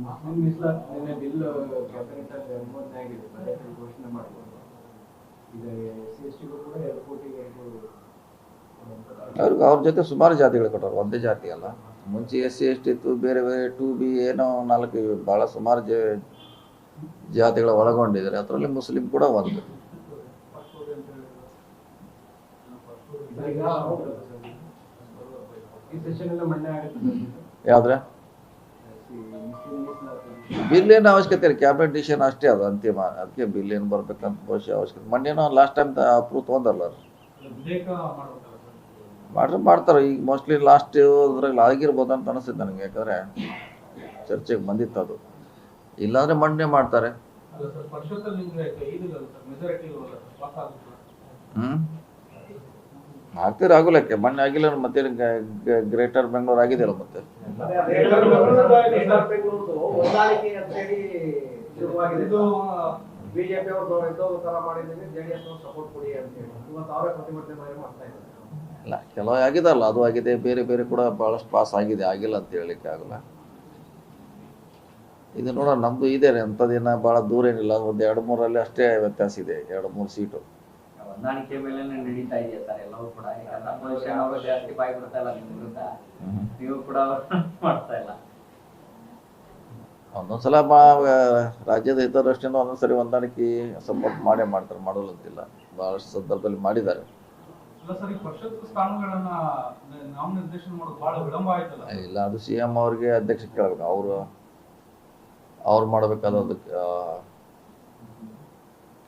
Muslim ಮೀಸಲಾತಿ ನಿನ್ನೆ bill cabinet ಅಲ್ಲಿ ಅನುಮೋದನೆ ಆಗಿದೆ, ಬಜೆಟ್ ಘೋಷಣೆ ಮಾಡ್ಬೋದು. ಈಗ SC/ST ಕೂಡ 2 ಕೋಟಿವರೆಗೂ ಅವ್ರಿಗೆ ಅವ್ರ ಜೊತೆ ಸುಮಾರು ಜಾತಿಗಳು ಕೊಟ್ಟರು, ಒಂದೇ ಜಾತಿ ಅಲ್ಲ. ಮುಂಚೆ SC/ST ಇತ್ತು, ಬೇರೆ ಬೇರೆ 2B ಏನೋ 4 ಭಾಳ ಸುಮಾರು ಜಾತಿಗಳ ಒಳಗೊಂಡಿದ್ದಾರೆ. ಅದರಲ್ಲಿ ಮುಸ್ಲಿಂ ಕೂಡ ಒಂದು. ಈ ಸೆಷನ್ ಎಲ್ಲ ಮಣ್ಣೆ ಆಗುತ್ತೆ. ಯಾವ್ದ್ರೆ ಬಿಲ್ ಏನು ಅವಶ್ಯಕತೆ ಇಲ್ಲ, ಕ್ಯಾಬಿನೆಟ್ ಡಿಸಿಷನ್ ಅಷ್ಟೇ ಅದು ಅಂತಿಮ. ಅದಕ್ಕೆ ಬಿಲ್ ಏನು ಬರ್ಬೇಕಂತ ಬಹುಶಃ ಅವಶ್ಯಕತೆ. ಮೊನ್ನೆನೋ ಲಾಸ್ಟ್ ಟೈಮ್ ಅಪ್ರೂವ್ ತೊಗೊಂಡಲ್ಲ ಮಾಡ್ತಾರೆ. ಈಗ ಮೋಸ್ಟ್ಲಿ ಲಾಸ್ಟ್ ಅದ್ರಲ್ಲಿ ಆಗಿರ್ಬೋದು ಅಂತ ಅನಿಸುತ್ತೆ ನನಗೆ, ಯಾಕಂದರೆ ಚರ್ಚೆಗೆ ಬಂದಿತ್ತು ಅದು. ಇಲ್ಲಾಂದರೆ ಮಂಡನೆ ಮಾಡ್ತಾರೆ. ಆಗ್ತೀರ ಆಗೋಲಕ್ಕೆ ಮೊನ್ನೆ ಆಗಿಲ್ಲ ಮತ್ತೆ ಗ್ರೇಟರ್ ಬೆಂಗಳೂರು ಆಗಿದೆಯಲ್ಲ ಮತ್ತೆ. ಇಲ್ಲ, ಕೆಲವು ಆಗಿದಲ್ಲ, ಅದು ಆಗಿದೆ, ಬೇರೆ ಬೇರೆ ಕೂಡ ಭಾಳಷ್ಟು ಪಾಸ್ ಆಗಿದೆ, ಆಗಿಲ್ಲ ಅಂತ ಹೇಳಲಿಕ್ಕೆ ಆಗಲ್ಲ. ಇದು ನೋಡೋಣ, ನಮ್ಮದು ಇದೆ ಅಂಥದ್ದೇನ ಭಾಳ ದೂರ ಏನಿಲ್ಲ, ಒಂದು 2-3 ಅಷ್ಟೇ ವ್ಯತ್ಯಾಸ ಇದೆ, 2-3 ಸೀಟು. ಹೊಂದಾಣಿಕೆ ಮೇಲೆ ನಡೀತಾ ಇದೆಯಾ ಸರ್ ಎಲ್ಲವೂ ಕೂಡ? ಯಾಕಂದ್ರೆ ಅಪೋಸಿಷನ್ ಅವರು ಜಾಸ್ತಿ ಬಾಯಿ ಬಿಡ್ತಾ ಇಲ್ಲ ನಿಮ್ಮ ವಿರುದ್ಧ, ನೀವು ಕೂಡ ಮಾಡ್ತಾ ಇಲ್ಲ. ಒಂದೊಂದ್ಸಲ ರಾಜ್ಯದ ಹಿತದೃಷ್ಟಿಯಿಂದ ಒಂದೊಂದ್ಸರಿ ಹೊಂದಾಣಿಕೆ ಸಪೋರ್ಟ್ ಮಾಡೇ ಮಾಡ್ತಾರೆ, ಮಾಡೋಲ್ಲ ಅಂತಿಲ್ಲ. ಭಾಳಷ್ಟು ಸಂದರ್ಭದಲ್ಲಿ ಮಾಡಿದ್ದಾರೆ. ಇಲ್ಲ, ಅದು CM ಅವ್ರಿಗೆ ಅಧ್ಯಕ್ಷ ಕೇಳಬೇಕು, ಅವ್ರು ಮಾಡಬೇಕಾದದಕ್ಕೆ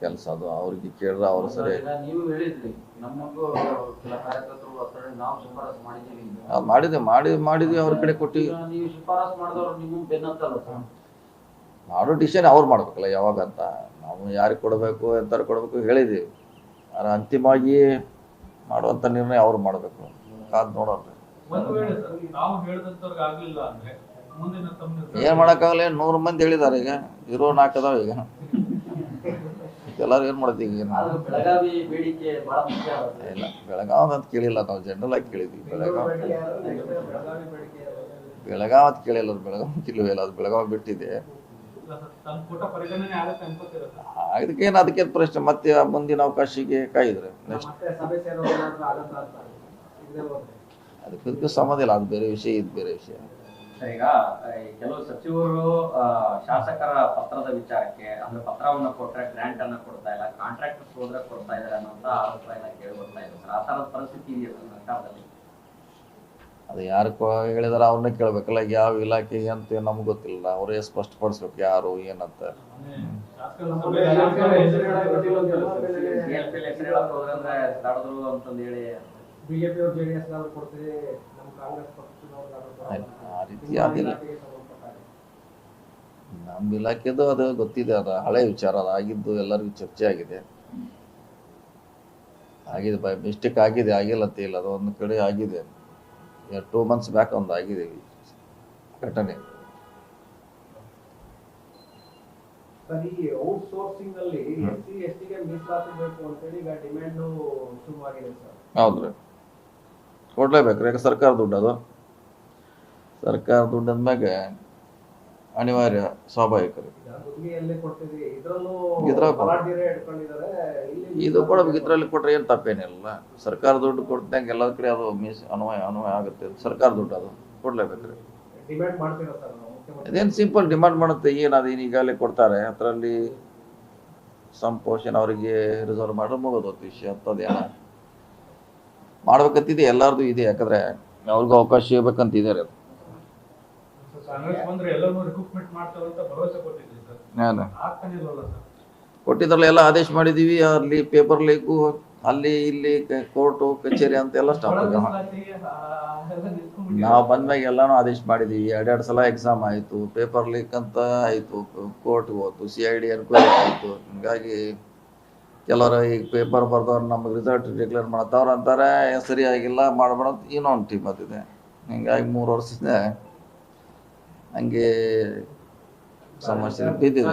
ಕೆಲಸ ಅದು. ಅವ್ರಿಗೆ ಕೇಳಿದ್ರೆ ಅವರು ಸರಿ ನೀವು ಹೇಳಿದ್ರಿ ನಮಗೂ ಕೆಲ ಕಾರ್ಯಕರ್ತರು ನಾವು ಶಿಫಾರಸು ಮಾಡಿದ್ವಿ ಅವ್ರ ಕಡೆ ಕೊಟ್ಟು. ನೀವು ಶಿಫಾರಸು ಮಾಡಿದವರು ನೀವು ಬೆನ್ನತ್ತಲ್ಲ ಸರ್, ಮಾಡೋ ಡಿಸಿಷನ್ ಅವ್ರು ಮಾಡ್ಬೇಕಲ್ಲ ಯಾವಾಗ ಅಂತ. ನಾವು ಯಾರಿಗೆ ಕೊಡಬೇಕು ಎಂತಾರು ಕೊಡಬೇಕು ಹೇಳಿದ್ದೀವಿ, ಆದರೆ ಅಂತಿಮವಾಗಿ ಮಾಡುವಂಥ ನಿರ್ಣಯ ಅವ್ರು ಮಾಡಬೇಕು. ಕಾದು ನೋಡೋಣ. ಏನು ಮಾಡೋಕ್ಕಾಗಲ್ಲ, 100 ಮಂದಿ ಹೇಳಿದ್ದಾರೆ, ಈಗ ಇರೋ 4 ಅದಾವ. ಈಗ ಎಲ್ಲರೂ ಏನು ಮಾಡ್ತೀವಿ ಈಗ? ಬೆಳಗಾವಿ ಬೇಡಿಕೆ ಬಹಳ ಮುಖ್ಯ. ಇಲ್ಲ, ಬೆಳಗಾವ್ ಅಂತ ಕೇಳಿಲ್ಲ, ನಾವು ಜನರಲ್ ಆಗಿ ಕೇಳಿದ್ವಿ. ಬೆಳಗಾವ್ ಅಂತ ಕೇಳಿಲ್ಲ, ಅದು ಬೆಳಗಾವ್ ಕಿಲುವಿಲ್ಲ, ಅದು ಬೆಳಗಾವ್ ಬಿಟ್ಟಿದೆ. ಅದಕ್ಕೇನು ಪ್ರಶ್ನೆ, ಮತ್ತೆ ಮುಂದಿನ ಅವಕಾಶಕ್ಕೆ ಕಾಯಿದ್ರೆ ನೆಕ್ಸ್ಟ್ ಅದಕ್ಕೆ ಸಂಬಂಧ ಇಲ್ಲ, ಅದು ಬೇರೆ ವಿಷಯ, ಇದು ಬೇರೆ ವಿಷಯ. ಈಗ ಕೆಲವು ಸಚಿವರು ಶಾಸಕರ ಪತ್ರದ ವಿಚಾರಕ್ಕೆ ಅಂದ್ರೆ ಪತ್ರವನ್ನ ಕೊಟ್ರೆ ಗ್ರಾಂಟ್ ಅನ್ನ ಕೊಡ್ತಾ ಇಲ್ಲ, ಕಾಂಟ್ರಾಕ್ಟರ್ಸ್ ಹೋದ್ರೆ ಕೊಡ್ತಾ ಇದಾರೆ ಅನ್ನೋಂತ ಆರೋಪ ಎಲ್ಲ ಕೇಳಿ ಬರ್ತಾ ಇದೆ ಸರ್. ಆ ತರದ ಪರಿಸ್ಥಿತಿ ಇದೆಯಾ ಸರ್ಕಾರದಲ್ಲಿ? ಅದು ಯಾರು ಹೇಳಿದಾರೆ ಅವ್ರನ್ನೇ ಕೇಳ್ಬೇಕಲ್ಲ, ಯಾವ ಇಲಾಖೆಗೆ ಅಂತ ನಮ್ಗೆ ಗೊತ್ತಿಲ್ಲ, ಅವರೇ ಸ್ಪಷ್ಟಪಡಿಸ್ಬೇಕು ಯಾರು ಏನಂತ. ಆ ರೀತಿ ಅದಿಲ್ಲ, ನಮ್ಮ ಇಲಾಖೆದು ಅದು ಗೊತ್ತಿದೆ, ಅದು ಹಳೆ ವಿಚಾರ, ಅದು ಆಗಿದ್ದು ಎಲ್ಲರಿಗೂ ಚರ್ಚೆ ಆಗಿದೆ. ಬೈ ಮಿಸ್ಟೇಕ್ ಆಗಿದೆ, ಆಗಿಲ್ಲ ಅಂತ ಇಲ್ಲ, ಅದು ಒಂದು ಕಡೆ ಆಗಿದೆ. 2 months ಬ್ಯಾಕ್ ಒಂದು ಆಗಿದೆ ಘಟನೆ. ಹೌದ್ರಿ, ಕೊಡ್ಲೇಬೇಕ್ರಿ, ಯಾಕೆ ಸರ್ಕಾರ ದುಡ್ಡು, ಅದು ಸರ್ಕಾರ ದುಡ್ಡು ಅಂದ್ಮ್ಯಾಗ ಅನಿವಾರ್ಯ, ಸ್ವಾಭಾವಿಕ. ಇದು ಕೊಡ್ಬೇಕು, ಇದರಲ್ಲಿ ಕೊಟ್ರೆ ಏನು ತಪ್ಪೇನಿಲ್ಲ. ಸರ್ಕಾರ ದುಡ್ಡು ಕೊಡ್ತಂಗೆ ಎಲ್ಲ ಕಡೆ ಅದು ಅನ್ವಯ ಆಗುತ್ತೆ. ಸರ್ಕಾರ ದುಡ್ಡು ಅದು ಕೊಡ್ಲೇಬೇಕ್ರಿ. ಅದೇನು ಸಿಂಪಲ್ ಡಿಮಾಂಡ್ ಮಾಡುತ್ತೆ, ಏನು ಅದೇನು ಈಗಾಗಲೇ ಕೊಡ್ತಾರೆ, ಅದರಲ್ಲಿ ಸಮ್ ಪೋರ್ಷನ್ ಅವರಿಗೆ ರಿಸರ್ವ್ ಮಾಡಿದ್ರೆ ಮುಗೋದು ವಿಷಯ. ಅಂತದೇನ ಮಾಡ್ಬೇಕಂತಿದೆ, ಎಲ್ಲರದು ಇದೆ, ಯಾಕಂದ್ರೆ ಅವ್ರಿಗೂ ಅವಕಾಶ ಸಿಗಬೇಕಂತ ಇದ್ದಾರೆ. ಅದು ಕೊಟ್ಟಿದ್ರಲ್ಲ, ಎಲ್ಲ ಆದೇಶ ಮಾಡಿದೀವಿ. ಅಲ್ಲಿ ಪೇಪರ್ ಲೀಕು, ಅಲ್ಲಿ ಇಲ್ಲಿ ಕೋರ್ಟು ಕಚೇರಿ ಅಂತ ಎಲ್ಲ ಸ್ಟಾಪ್ ಆಗ. ನಾವು ಬಂದ್ಮ್ಯಾಗ ಎಲ್ಲಾನು ಆದೇಶ ಮಾಡಿದೀವಿ. 2 ಸಲ ಎಕ್ಸಾಮ್ ಆಯಿತು, ಪೇಪರ್ ಲೀಕ್ ಅಂತ ಆಯಿತು, ಕೋರ್ಟ್ಗೆ ಹೋಯ್ತು, CID ಎನ್ಕ್ವೈರಿ ಆಯಿತು. ಹಿಂಗಾಗಿ ಕೆಲವರು ಈಗ ಪೇಪರ್ ಬರ್ದವ್ರು ನಮಗೆ ರಿಸಲ್ಟ್ ಡಿಕ್ಲೇರ್ ಮಾಡ್ತಾವ್ರು ಅಂತಾರೆ, ಸರಿಯಾಗಿಲ್ಲ ಮಾಡಬೇಡ ಅಂತ ಇನ್ನೊಂದು ಟೀಮ್ ಅದಿದೆ. ಹಿಂಗಾಗಿ 3 ವರ್ಷದಿಂದ ಹಂಗೆ ಸಮಸ್ಯೆ ಬಿದ್ದಿದೆ.